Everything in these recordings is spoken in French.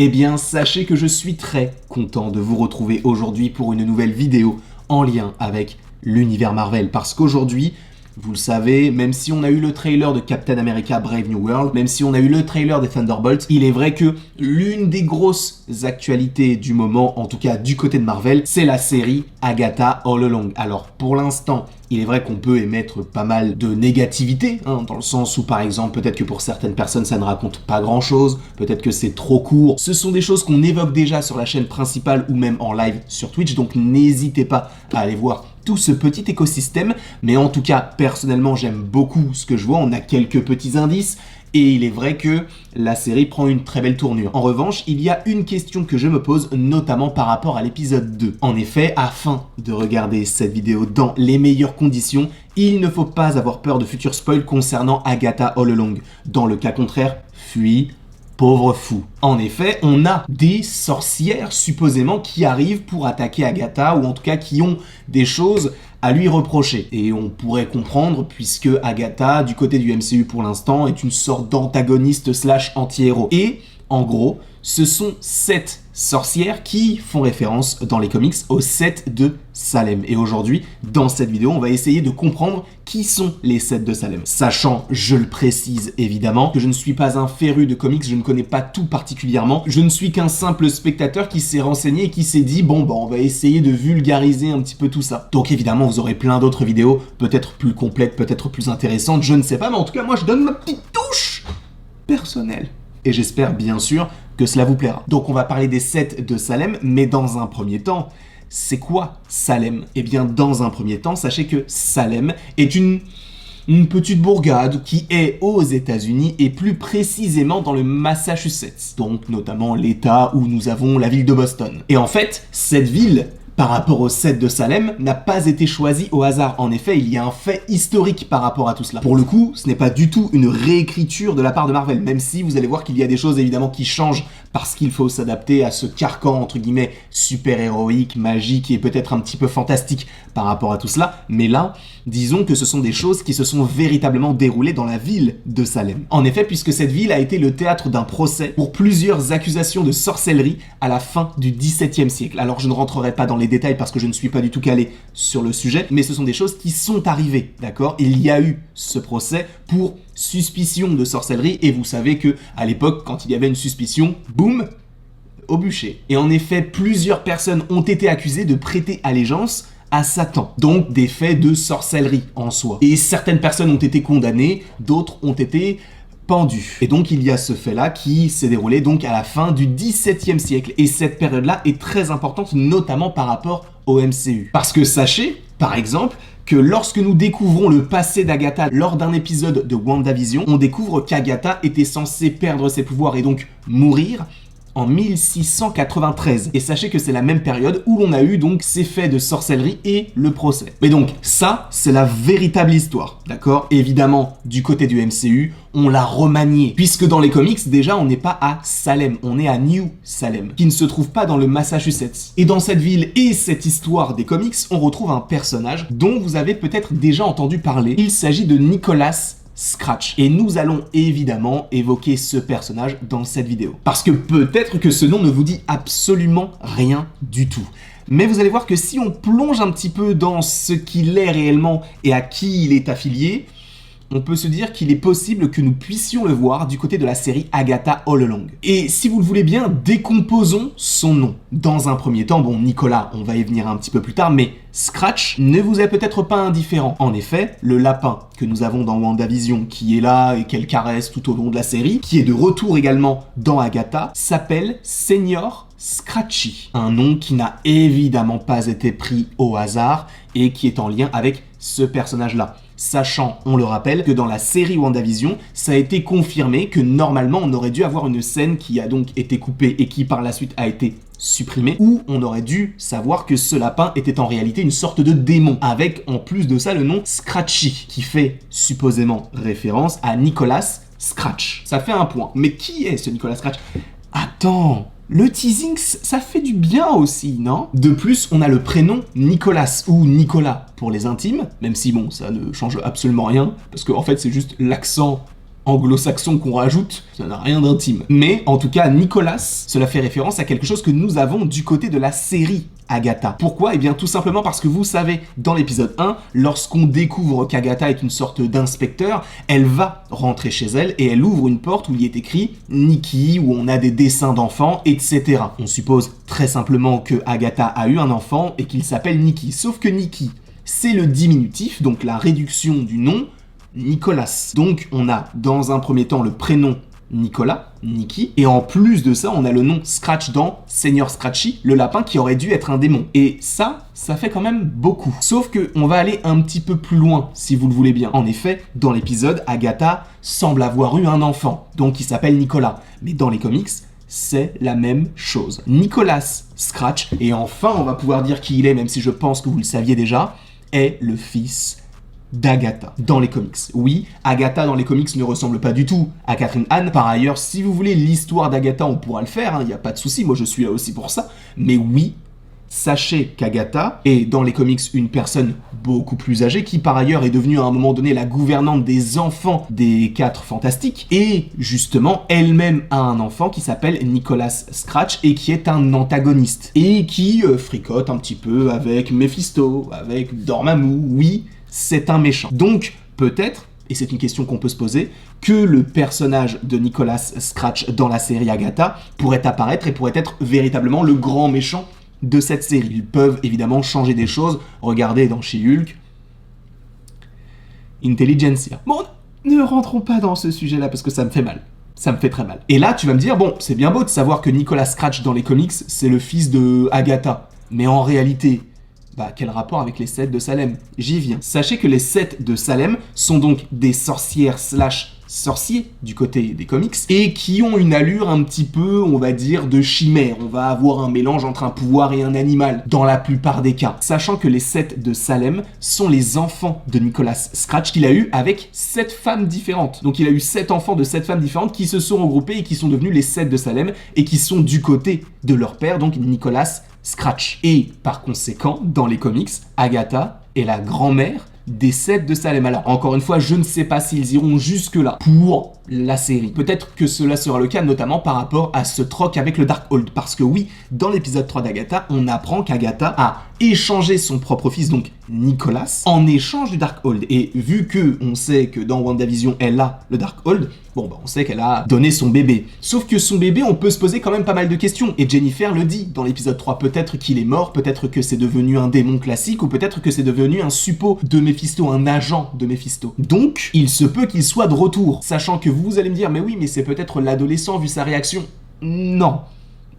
Eh bien, sachez que je suis très content de vous retrouver aujourd'hui pour une nouvelle vidéo en lien avec l'univers Marvel. Parce qu'aujourd'hui, vous le savez, même si on a eu le trailer de Captain America Brave New World, même si on a eu le trailer des Thunderbolts, il est vrai que l'une des grosses actualités du moment, en tout cas du côté de Marvel, c'est la série Agatha All Along. Alors, pour l'instant, il est vrai qu'on peut émettre pas mal de négativité, dans le sens où, par exemple, peut-être que pour certaines personnes, ça ne raconte pas grand-chose, peut-être que c'est trop court. Ce sont des choses qu'on évoque déjà sur la chaîne principale ou même en live sur Twitch, donc n'hésitez pas à aller voir tout ce petit écosystème. Mais en tout cas, personnellement, j'aime beaucoup ce que je vois. On a quelques petits indices. Et il est vrai que la série prend une très belle tournure. En revanche, il y a une question que je me pose, notamment par rapport à l'épisode 2. En effet, afin de regarder cette vidéo dans les meilleures conditions, il ne faut pas avoir peur de futurs spoils concernant Agatha All Along. Dans le cas contraire, fuis, pauvre fou. En effet, on a des sorcières supposément qui arrivent pour attaquer Agatha, ou en tout cas qui ont des choses à lui reprocher. Et on pourrait comprendre, puisque Agatha, du côté du MCU pour l'instant, est une sorte d'antagoniste slash anti-héros. Et, en gros, ce sont 7 sorcières qui font référence dans les comics aux 7 de Salem. Et aujourd'hui, dans cette vidéo, on va essayer de comprendre qui sont les 7 de Salem. Sachant, je le précise évidemment, que je ne suis pas un féru de comics, je ne connais pas tout particulièrement. Je ne suis qu'un simple spectateur qui s'est renseigné et qui s'est dit, bon, on va essayer de vulgariser un petit peu tout ça. Donc évidemment, vous aurez plein d'autres vidéos, peut-être plus complètes, peut-être plus intéressantes, je ne sais pas, mais en tout cas, moi, je donne ma petite touche personnelle. Et j'espère bien sûr que cela vous plaira. Donc on va parler des 7 de Salem, mais dans un premier temps, c'est quoi Salem? Eh bien dans un premier temps, sachez que Salem est une petite bourgade qui est aux États-Unis et plus précisément dans le Massachusetts, donc notamment l'État où nous avons la ville de Boston. Et en fait, cette ville, par rapport au 7 de Salem, n'a pas été choisi au hasard. En effet, il y a un fait historique par rapport à tout cela. Pour le coup, ce n'est pas du tout une réécriture de la part de Marvel, même si vous allez voir qu'il y a des choses évidemment qui changent parce qu'il faut s'adapter à ce carcan entre guillemets super-héroïque, magique et peut-être un petit peu fantastique par rapport à tout cela. Mais là, disons que ce sont des choses qui se sont véritablement déroulées dans la ville de Salem. En effet, puisque cette ville a été le théâtre d'un procès pour plusieurs accusations de sorcellerie à la fin du XVIIe siècle. Alors je ne rentrerai pas dans les détails parce que je ne suis pas du tout calé sur le sujet, mais ce sont des choses qui sont arrivées, d'accord? Il y a eu ce procès pour suspicion de sorcellerie et vous savez que à l'époque, quand il y avait une suspicion, boum, au bûcher. Et en effet, plusieurs personnes ont été accusées de prêter allégeance à Satan, donc des faits de sorcellerie en soi. Et certaines personnes ont été condamnées, d'autres ont été pendues. Et donc il y a ce fait-là qui s'est déroulé donc à la fin du XVIIe siècle. Et cette période-là est très importante, notamment par rapport au MCU. Parce que sachez, par exemple, que lorsque nous découvrons le passé d'Agatha lors d'un épisode de WandaVision, on découvre qu'Agatha était censée perdre ses pouvoirs et donc mourir en 1693. Et sachez que c'est la même période où l'on a eu donc ces faits de sorcellerie et le procès. Mais donc ça, c'est la véritable histoire, d'accord? Évidemment, du côté du MCU, on l'a remanié, puisque dans les comics, déjà, on n'est pas à Salem, on est à New Salem, qui ne se trouve pas dans le Massachusetts. Et dans cette ville et cette histoire des comics, on retrouve un personnage dont vous avez peut-être déjà entendu parler. Il s'agit de Nicholas Scratch. Et nous allons évidemment évoquer ce personnage dans cette vidéo. Parce que peut-être que ce nom ne vous dit absolument rien du tout. Mais vous allez voir que si on plonge un petit peu dans ce qu'il est réellement et à qui il est affilié, on peut se dire qu'il est possible que nous puissions le voir du côté de la série Agatha All Along. Et si vous le voulez bien, décomposons son nom. Dans un premier temps, bon, Nicolas, on va y venir un petit peu plus tard, mais Scratch ne vous est peut-être pas indifférent. En effet, le lapin que nous avons dans WandaVision, qui est là et qu'elle caresse tout au long de la série, qui est de retour également dans Agatha, s'appelle Senior Scratchy. Un nom qui n'a évidemment pas été pris au hasard et qui est en lien avec ce personnage-là. Sachant, on le rappelle, que dans la série WandaVision, ça a été confirmé que normalement on aurait dû avoir une scène qui a donc été coupée et qui par la suite a été supprimée, où on aurait dû savoir que ce lapin était en réalité une sorte de démon, avec en plus de ça le nom Scratchy, qui fait supposément référence à Nicholas Scratch. Ça fait un point. Mais qui est ce Nicholas Scratch? Attends, le teasing, ça fait du bien aussi, non? De plus, on a le prénom Nicolas ou Nicolas pour les intimes, même si bon, ça ne change absolument rien, parce qu'en fait c'est juste l'accent anglo-saxon qu'on rajoute, ça n'a rien d'intime. Mais en tout cas, Nicholas, cela fait référence à quelque chose que nous avons du côté de la série Agatha. Pourquoi? Eh bien tout simplement parce que vous savez, dans l'épisode 1, lorsqu'on découvre qu'Agatha est une sorte d'inspecteur, elle va rentrer chez elle et elle ouvre une porte où il est écrit Nikki, où on a des dessins d'enfants, etc. On suppose très simplement que Agatha a eu un enfant et qu'il s'appelle Nikki. Sauf que Nikki, c'est le diminutif, donc la réduction du nom Nicholas. Donc on a dans un premier temps le prénom Nicolas, Nikki, et en plus de ça, on a le nom Scratch dans Seigneur Scratchy, le lapin qui aurait dû être un démon. Et ça fait quand même beaucoup. Sauf que on va aller un petit peu plus loin, si vous le voulez bien. En effet, dans l'épisode, Agatha semble avoir eu un enfant, donc il s'appelle Nicolas. Mais dans les comics, c'est la même chose. Nicholas Scratch, et enfin on va pouvoir dire qui il est, même si je pense que vous le saviez déjà, est le fils d'Agatha dans les comics. Oui, Agatha dans les comics ne ressemble pas du tout à Catherine Hahn. Par ailleurs, si vous voulez l'histoire d'Agatha, on pourra le faire, il n'y a pas de souci, moi je suis là aussi pour ça. Mais oui, sachez qu'Agatha est dans les comics une personne beaucoup plus âgée qui par ailleurs est devenue à un moment donné la gouvernante des enfants des 4 Fantastiques et justement elle-même a un enfant qui s'appelle Nicholas Scratch et qui est un antagoniste et qui fricote un petit peu avec Mephisto, avec Dormammu. Oui, c'est un méchant. Donc, peut-être, et c'est une question qu'on peut se poser, que le personnage de Nicholas Scratch dans la série Agatha pourrait apparaître et pourrait être véritablement le grand méchant de cette série. Ils peuvent évidemment changer des choses. Regardez dans She-Hulk, Intelligentsia. Bon, ne rentrons pas dans ce sujet-là parce que ça me fait mal. Ça me fait très mal. Et là, tu vas me dire, bon, c'est bien beau de savoir que Nicholas Scratch dans les comics, c'est le fils de Agatha. Mais en réalité, quel rapport avec les 7 de Salem? J'y viens. Sachez que les 7 de Salem sont donc des sorcières / sorciers du côté des comics et qui ont une allure un petit peu, on va dire, de chimère. On va avoir un mélange entre un pouvoir et un animal dans la plupart des cas. Sachant que les 7 de Salem sont les enfants de Nicholas Scratch qu'il a eu avec 7 femmes différentes. Donc il a eu 7 enfants de 7 femmes différentes qui se sont regroupés et qui sont devenus les 7 de Salem et qui sont du côté de leur père, donc Nicholas Scratch. Et par conséquent, dans les comics, Agatha est la grand-mère des 7 de Salem. Alors, encore une fois, je ne sais pas s'ils iront jusque-là pour la série. Peut-être que cela sera le cas, notamment par rapport à ce troc avec le Darkhold. Parce que oui, dans l'épisode 3 d'Agatha, on apprend qu'Agatha a échangé son propre fils, donc Nicholas, en échange du Darkhold. Et vu que on sait que dans WandaVision, elle a le Darkhold, on sait qu'elle a donné son bébé. Sauf que son bébé, on peut se poser quand même pas mal de questions. Et Jennifer le dit dans l'épisode 3. Peut-être qu'il est mort, peut-être que c'est devenu un démon classique, ou peut-être que c'est devenu un suppôt de Mephisto, un agent de Mephisto. Donc, il se peut qu'il soit de retour. Sachant que vous allez me dire, mais oui, mais c'est peut-être l'adolescent vu sa réaction. Non.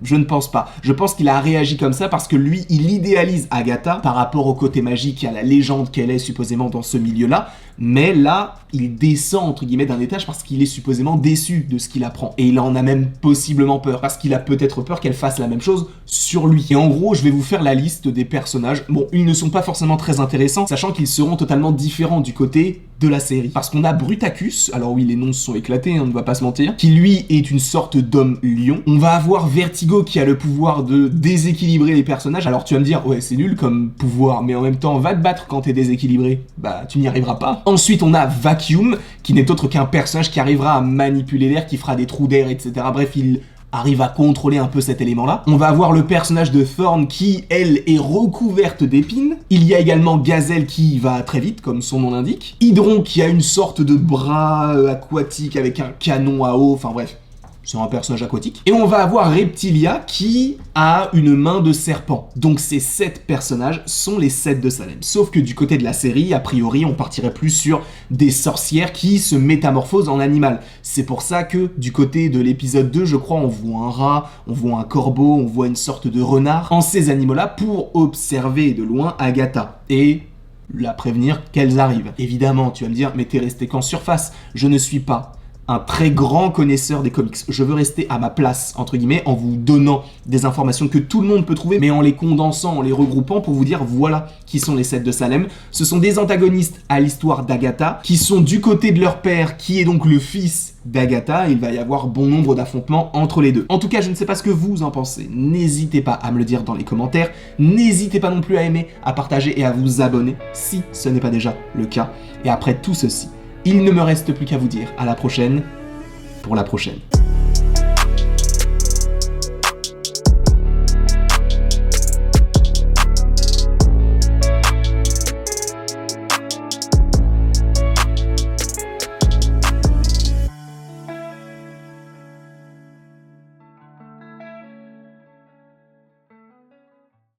Je ne pense pas. Je pense qu'il a réagi comme ça parce que lui, il idéalise Agatha par rapport au côté magique et à la légende qu'elle est supposément dans ce milieu-là. Mais là, il descend entre guillemets d'un étage parce qu'il est supposément déçu de ce qu'il apprend. Et il en a même possiblement peur parce qu'il a peut-être peur qu'elle fasse la même chose sur lui. Et en gros, je vais vous faire la liste des personnages. Bon, ils ne sont pas forcément très intéressants, sachant qu'ils seront totalement différents du côté de la série. Parce qu'on a Brutacus, alors oui, les noms se sont éclatés, on ne va pas se mentir, qui lui est une sorte d'homme-lion. On va avoir Vertigo qui a le pouvoir de déséquilibrer les personnages. Alors tu vas me dire, ouais, c'est nul comme pouvoir, mais en même temps, va te battre quand t'es déséquilibré. Tu n'y arriveras pas. Ensuite, on a Vacuum, qui n'est autre qu'un personnage qui arrivera à manipuler l'air, qui fera des trous d'air, etc. Bref, il arrive à contrôler un peu cet élément-là. On va avoir le personnage de Thorn qui, elle, est recouverte d'épines. Il y a également Gazelle qui va très vite, comme son nom l'indique. Hydron qui a une sorte de bras aquatique avec un canon à eau, enfin bref. C'est un personnage aquatique. Et on va avoir Reptilia qui a une main de serpent. Donc ces 7 personnages sont les 7 de Salem. Sauf que du côté de la série, a priori, on partirait plus sur des sorcières qui se métamorphosent en animal. C'est pour ça que du côté de l'épisode 2, je crois, on voit un rat, on voit un corbeau, on voit une sorte de renard en ces animaux-là pour observer de loin Agatha. Et la prévenir qu'elles arrivent. Évidemment, tu vas me dire, mais t'es resté qu'en surface. Je ne suis pas un très grand connaisseur des comics. Je veux rester à ma place, entre guillemets, en vous donnant des informations que tout le monde peut trouver, mais en les condensant, en les regroupant pour vous dire, voilà qui sont les 7 de Salem. Ce sont des antagonistes à l'histoire d'Agatha, qui sont du côté de leur père, qui est donc le fils d'Agatha. Il va y avoir bon nombre d'affrontements entre les deux. En tout cas, je ne sais pas ce que vous en pensez. N'hésitez pas à me le dire dans les commentaires. N'hésitez pas non plus à aimer, à partager et à vous abonner, si ce n'est pas déjà le cas. Et après tout ceci, Il ne me reste plus qu'à vous dire à la prochaine pour la prochaine.